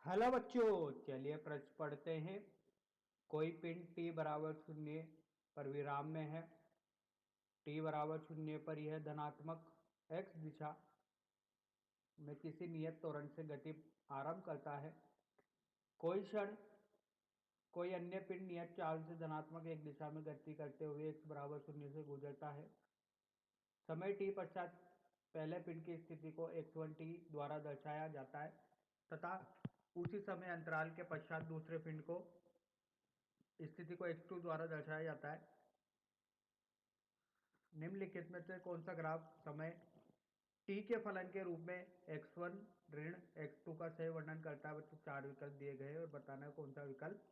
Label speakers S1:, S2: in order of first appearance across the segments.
S1: Hello बच्चों, चलिए प्रश्न पढ़ते हैं। कोई पिंड t बराबर शून्य पर विराम में है। t बराबर शून्य पर यह धनात्मक x दिशा में किसी नियत त्वरण से गति आरंभ करता है। कोई क्षण कोई अन्य पिंड नियत चाल से धनात्मक एक दिशा में गति करते हुए x बराबर शून्य से गुजरता है। समय t पश्चात पहले पिंड की स्थिति को x1 t द्वारा दर्शाया जाता है तथा उसी समय अंतराल के पश्चात दूसरे पिंड को स्थिति को x2 द्वारा दर्शाया जाता है। निम्नलिखित में से कौन सा ग्राफ समय t के फलन के रूप में x1 ऋण x2 का सही वर्णन करता है? बच्चों, चार विकल्प दिए गए हैं और बताना है कौन सा विकल्प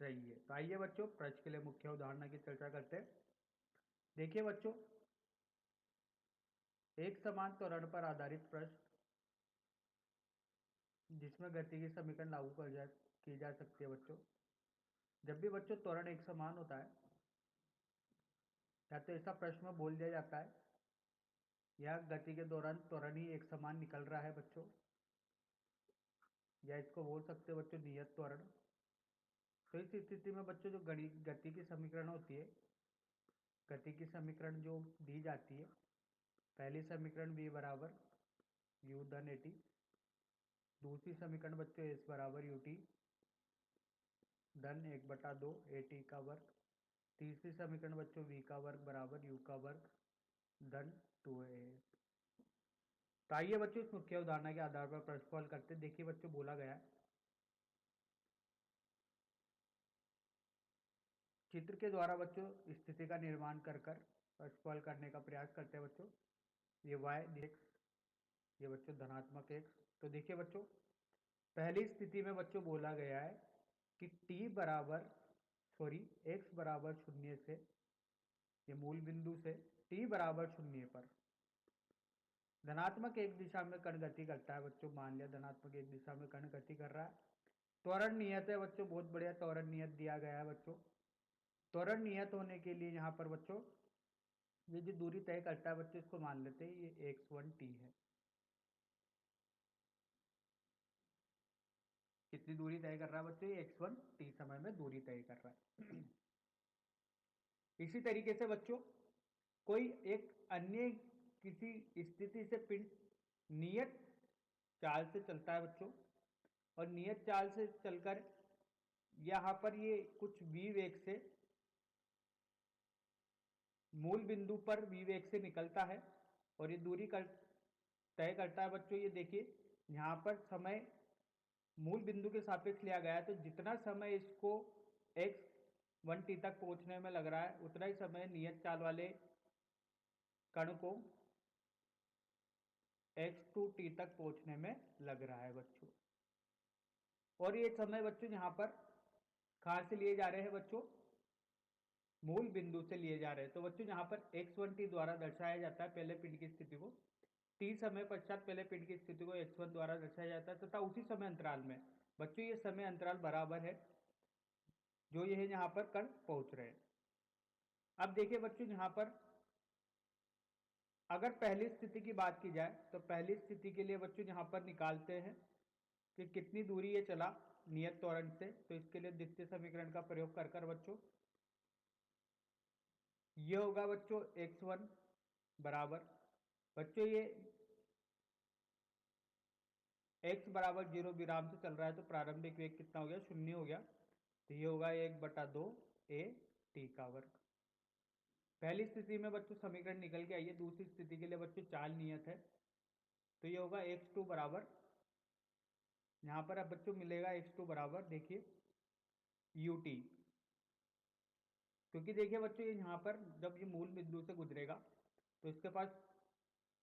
S1: सही है। तो आइए बच्चों, प्रश्न के लिए मुख्य उदाहरण की चर्चा करते हैं। देखिए बच्चों, एक समान त्वरण पर आधारित प्रश्न जिसमें गति की समीकरण लागू की जा सकती है। बच्चों, जब भी बच्चों त्वरण एक समान होता है या तो ऐसा प्रश्न में बोल दिया जाता है या गति के दौरान त्वरण ही एक समान निकल रहा है बच्चों, या इसको बोल सकते हो बच्चों नियत त्वरण। तो इस स्थिति में बच्चों जो गति की समीकरण होती है, गति की समीकरण जो दी जाती है, पहली समीकरण v बराबर u धन at, दूसरी समीकरण बच्चों s बराबर ut धन 1/2 at का वर्ग, तीसरी समीकरण बच्चों v का वर्ग बराबर u का वर्ग धन 2a। तो आइए बच्चों, इस मुख्य उदाहरण के आधार पर प्रश्न को हल करते हैं। देखिए बच्चों, बोला गया है चित्र के द्वारा बच्चों स्थिति का निर्माण कर प्रश्न को हल करने का प्रयास करते हैं। बच्चों, ये y x, ये बच्चों धनात्मक x। तो देखिए बच्चों, पहली स्थिति में बच्चों बोला गया है कि x बराबर शून्य से, ये मूल बिंदु से t बराबर शून्य पर धनात्मक एक दिशा में कण गति करता है। बच्चों, मान लिया धनात्मक एक दिशा में कण गति कर रहा है। त्वरण नियत है बच्चों, बहुत बढ़िया त्वरण नियत दिया गया है बच्चों। त्वरण नियत होने के लिए यहाँ पर बच्चों ये जो दूरी तय करता है बच्चों, इसको मान लेते हैं ये x1 t है। कितनी दूरी तय कर रहा है बच्चों? ये x1 t समय में दूरी तय कर रहा है। इसी तरीके से बच्चों कोई एक अन्य किसी स्थिति से पिंड नियत चाल से चलता है बच्चों, और नियत चाल से चलकर यहां पर ये कुछ v वेग से मूल बिंदु पर v वेग से निकलता है और ये दूरी तय करता है। बच्चों, ये देखिए यहां पर समय मूल बिंदु के सापेक्ष लिया गया है, तो जितना समय इसको x1 t तक पहुंचने में लग रहा है उतना ही समय नियत चाल वाले कण को x2 t तक पहुंचने में लग रहा है बच्चों। और ये समय बच्चों यहां पर कहां से लिए जा रहे हैं बच्चों? मूल बिंदु से लिए जा रहे हैं। तो बच्चों यहां पर x1 t द्वारा दर्शाया जाता है पहले पिंड की स्थिति को, t समय पश्चात पहले पिंड की स्थिति को x1 द्वारा दर्शाया जाता है तथा उसी समय अंतराल में बच्चों ये समय अंतराल बराबर है जो ये यहां पर कण पहुंच रहे हैं। अब देखिए बच्चों, यहां पर अगर पहली स्थिति की बात की जाए तो पहली स्थिति के लिए बच्चों यहां पर निकालते हैं कि कितनी दूरी ये चला नियत त्वरण से। तो इसके लिए द्वितीय समीकरण का प्रयोग कर बच्चों ये होगा बच्चों x1 बराबर, बच्चों ये x बराबर 0 विराम से चल रहा है तो प्रारंभिक वेग कितना हो गया? शून्य हो गया। तो ये होगा 1/2 a t का वर्ग। पहली स्थिति में बच्चों समीकरण निकल के आइए। दूसरी स्थिति के लिए बच्चों चाल नियत है, तो ये होगा x2 बराबर, यहां पर अब बच्चों मिलेगा x2 बराबर देखिए ut, क्योंकि देखिए बच्चों ये यहाँ पर जब ये मूल बिंदु से गुजरेगा तो इसके पास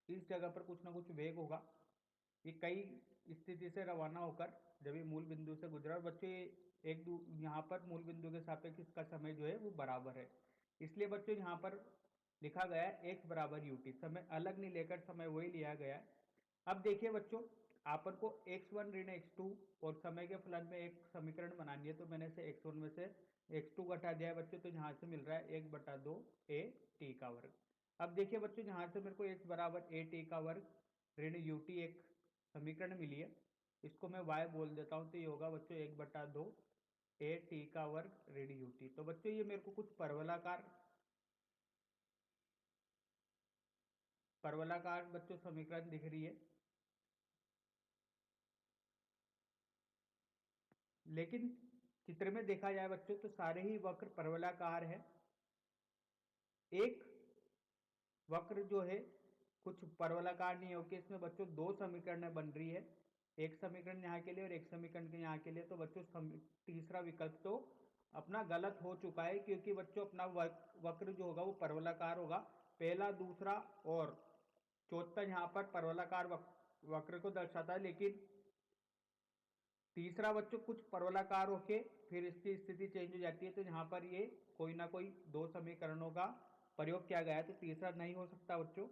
S1: इस जगह पर कुछ ना कुछ वेग होगा। ये कई स्थिति से रवाना होकर जब ये मूल बिंदु से गुजरा, और बच्चों ये यहाँ पर मूल बिंदु के सापेक्ष इसका समय जो है वो बराबर है, इसलिए बच्चों यहाँ पर लिखा गया है x बराबर ut। समय अलग नहीं लेकर समय वही लिया गया है। अब देखिए बच्चों, आपन को x1 ऋण x2 और समय के फलन में एक समीकरण बनानी है, तो मैंने से x1 में से x2 घटा दिया है बच्चों, तो यहाँ से मिल रहा है 1/2 a t का वर्ग। अब देखिए बच्चों, यहाँ से मेरे को x बराबर a t का वर्ग ऋण ut एक समीकरण मिली है, इसको मैं y बोल देता हूँ, तो ये होगा बच्चों 1/2 ए टी का वर्ग ऋण यू टी। तो बच्चों ये मेरे को कुछ परवलाकार बच्चों समीकरण दिख रही है, लेकिन चित्र में देखा जाए बच्चों तो सारे ही वक्र परवलाकार है। एक वक्र जो है कुछ परवलाकार नहीं होकर इसमें बच्चों दो समीकरण बन रही है, एक समीकरण यहाँ के लिए और एक समीकरण के यहाँ के लिए। तो बच्चों तीसरा विकल्प तो अपना गलत हो चुका है, क्योंकि बच्चों अपना वक्र जो होगा वो परवलाकार होगा। पहला, दूसरा और चौथा यहाँ पर परवलाकार वक्र को दर्शाता है, लेकिन तीसरा बच्चों कुछ परवलाकार होके फिर इसकी स्थिति चेंज हो जाती है। तो यहाँ पर ये कोई ना कोई दो समीकरणों का प्रयोग किया गया है, तो तीसरा नहीं हो सकता बच्चों।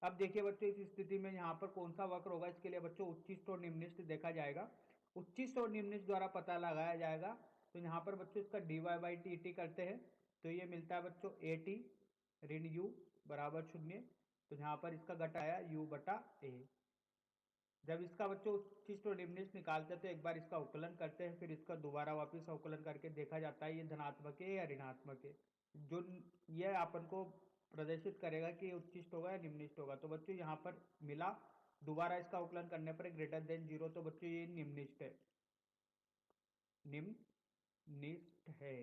S1: अब देखिए बच्चों, इस स्थिति में यहाँ पर कौन सा वक्र होगा, इसके लिए बच्चों उच्चिष्ट और निम्निष्ट देखा जाएगा। उच्चिष्ट और निम्निष्ट द्वारा पता लगाया जाएगा। तो यहाँ पर बच्चों इसका dy/dt करते हैं, तो ये मिलता है बच्चों at ऋण u बराबर 0। तो यहाँ पर इसका घटा आया u/a। जब इसका बच्चों उच्चिष्ट और निम्निष्ट निकालते हैं तो एक बार इसका अवकलन करते हैं, फिर इसका दोबारा वापस अवकलन करके देखा जाता है ये धनात्मक है या ऋणात्मक है। जो ये अपन को प्रदर्शित करेगा कि उच्चिष्ट होगा या निम्निष्ट होगा। तो बच्चों यहाँ पर मिला, दोबारा इसका अवकलन करने पर >0, तो बच्चों ये निम्निष्ट है, निम्निष्ट है।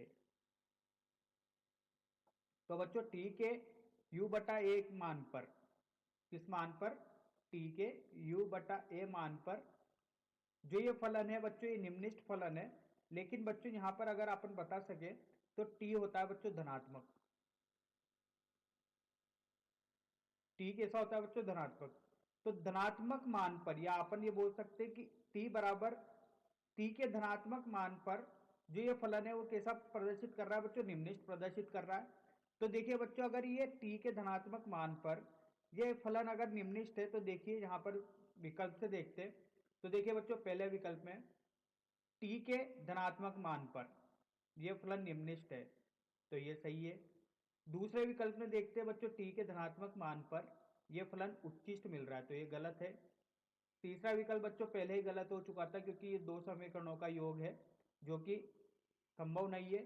S1: तो बच्चों t के u/a मान पर, किस मान पर, t के u/a मान पर जो ये फलन है बच्चों ये निम्निष्ट फलन है। लेकिन बच्चों यहाँ पर अगर अपन बता सके तो t होता है बच्चों धनात्मक। t कैसा होता है बच्चों, धनात्मक। तो धनात्मक मान पर, या अपन ये बोल सकते हैं कि t के धनात्मक मान पर जो ये फलन है वो कैसा प्रदर्शित कर रहा है बच्चों, निम्निष्ट प्रदर्शित कर रहा है। तो देखिए बच्चों, अगर ये t के धनात्मक मान पर ये फलन अगर निम्निष्ट है, तो देखिए यहाँ पर विकल्प से देखते हैं। तो देखिए बच्चों, पहले विकल्प में t के धनात्मक मान पर यह फलन निम्निष्ट है, तो ये सही है। दूसरे विकल्प में देखते हैं बच्चों, t के धनात्मक मान पर यह फलन उच्चिष्ट मिल रहा है, तो ये गलत है। तीसरा विकल्प बच्चों पहले ही गलत हो चुका था, क्योंकि ये दो समीकरणों का योग है जो कि संभव नहीं है।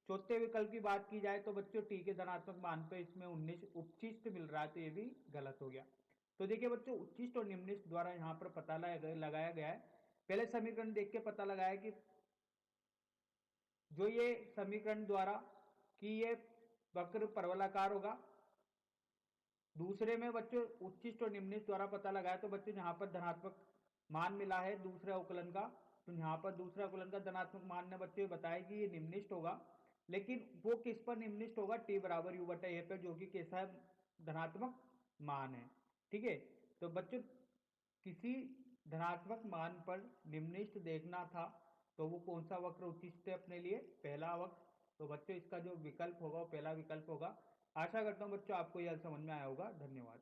S1: चौथे विकल्प की बात की जाए तो बच्चों t के धनात्मक मान पर इसमें 19 उच्चिष्ट मिल रहा है, तो ये भी गलत हो गया। तो देखिए बच्चों, उच्चिष्ट और निम्निष्ट द्वारा यहाँ पर पता लगाया गया है। पहले समीकरण देख के पता लगाया कि जो ये समीकरण द्वारा कि ये वक्र परवलाकार होगा। दूसरे में बच्चों उच्चिष्ट और निम्निष्ट द्वारा पता लगाया, तो बच्चों यहाँ पर धनात्मक मान मिला है दूसरे अवकलन का, तो यहाँ पर दूसरे अवकलन का धनात्मक मान ने बच्चों बताया कि ये निम्निष्ट होगा। लेकिन वो किस पर निम्निष्ट होगा, t बराबर u/a पर, जो कि कैसा है, धनात्मक मान है। ठीक है, तो बच्चों किसी धनात्मक मान पर निम्निष्ट देखना था तो वो कौन सा वक्र उचित है अपने लिए, पहला वक्र। तो बच्चों इसका जो विकल्प होगा वो पहला विकल्प होगा। आशा करता हूँ बच्चों आपको यह समझ में आया होगा। धन्यवाद।